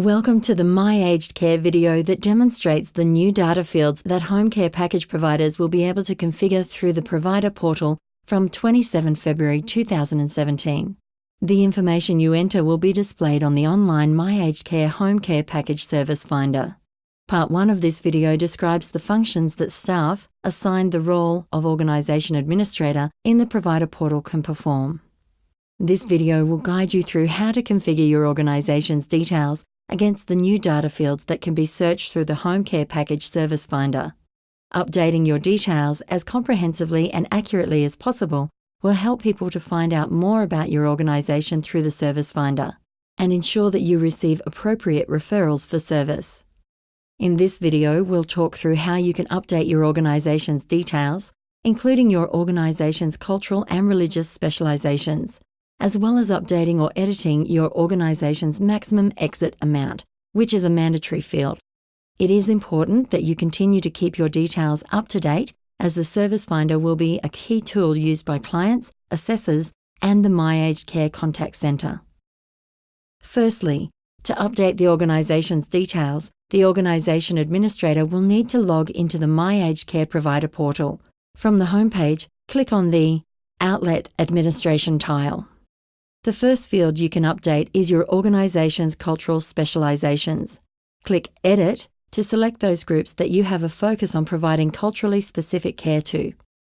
Welcome to the My Aged Care video that demonstrates the new data fields that home care package providers will be able to configure through the provider portal from 27 February 2017. The information you enter will be displayed on the online My Aged Care Home Care Package Service Finder. Part 1 of this video describes the functions that staff assigned the role of Organisation Administrator in the provider portal can perform. This video will guide you through how to configure your organisation's details against the new data fields that can be searched through the Home Care Package Service Finder. Updating your details as comprehensively and accurately as possible will help people to find out more about your organisation through the Service Finder and ensure that you receive appropriate referrals for service. In this video, we'll talk through how you can update your organisation's details, including your organisation's cultural and religious specialisations, as well as updating or editing your organisation's maximum exit amount, which is a mandatory field. It is important that you continue to keep your details up to date, as the Service Finder will be a key tool used by clients, assessors, and the My Aged Care Contact Centre. Firstly, to update the organisation's details, the Organisation Administrator will need to log into the My Aged Care Provider portal. From the homepage, click on the Outlet Administration tile. The first field you can update is your organisation's cultural specialisations. Click Edit to select those groups that you have a focus on providing culturally specific care to.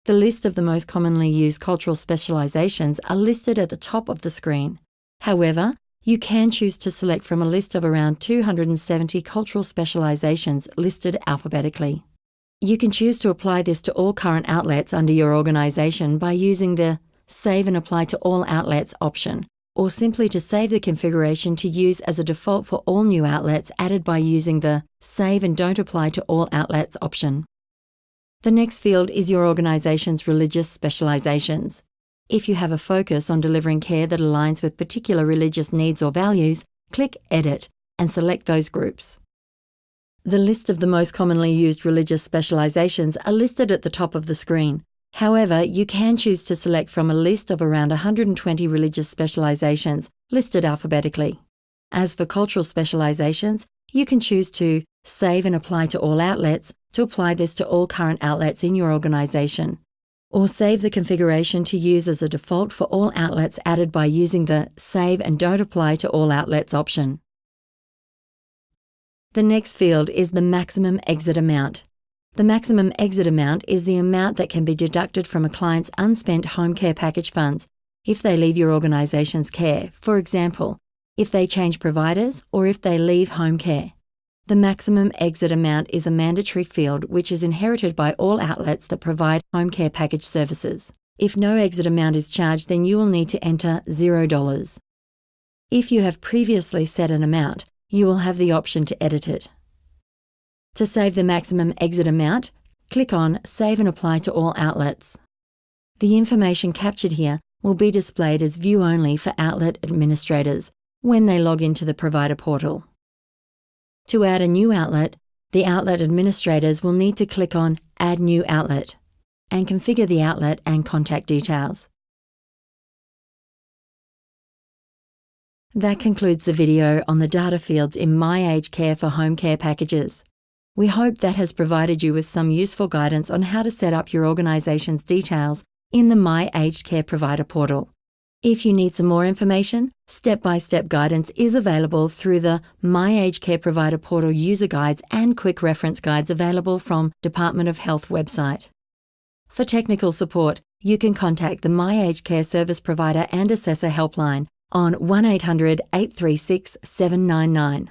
The list of the most commonly used cultural specialisations are listed at the top of the screen. However, you can choose to select from a list of around 270 cultural specialisations listed alphabetically. You can choose to apply this to all current outlets under your organisation by using the Save and Apply to All Outlets option, or simply to save the configuration to use as a default for all new outlets added by using the Save and Don't Apply to All Outlets option. The next field is your organisation's religious specialisations. If you have a focus on delivering care that aligns with particular religious needs or values, click Edit and select those groups. The list of the most commonly used religious specialisations are listed at the top of the screen. However, you can choose to select from a list of around 120 religious specialisations listed alphabetically. As for cultural specialisations, you can choose to Save and Apply to All Outlets to apply this to all current outlets in your organisation, or save the configuration to use as a default for all outlets added by using the Save and Don't Apply to All Outlets option. The next field is the maximum exit amount. The maximum exit amount is the amount that can be deducted from a client's unspent home care package funds if they leave your organisation's care, for example, if they change providers or if they leave home care. The maximum exit amount is a mandatory field which is inherited by all outlets that provide home care package services. If no exit amount is charged, then you will need to enter $0. If you have previously set an amount, you will have the option to edit it. To save the maximum exit amount, click on Save and Apply to All Outlets. The information captured here will be displayed as view only for outlet administrators when they log into the provider portal. To add a new outlet, the outlet administrators will need to click on Add New Outlet and configure the outlet and contact details. That concludes the video on the data fields in My Aged Care for home care packages. We hope that has provided you with some useful guidance on how to set up your organisation's details in the My Aged Care Provider portal. If you need some more information, step-by-step guidance is available through the My Aged Care Provider portal user guides and quick reference guides available from Department of Health website. For technical support, you can contact the My Aged Care Service Provider and Assessor helpline on 1800 836 799.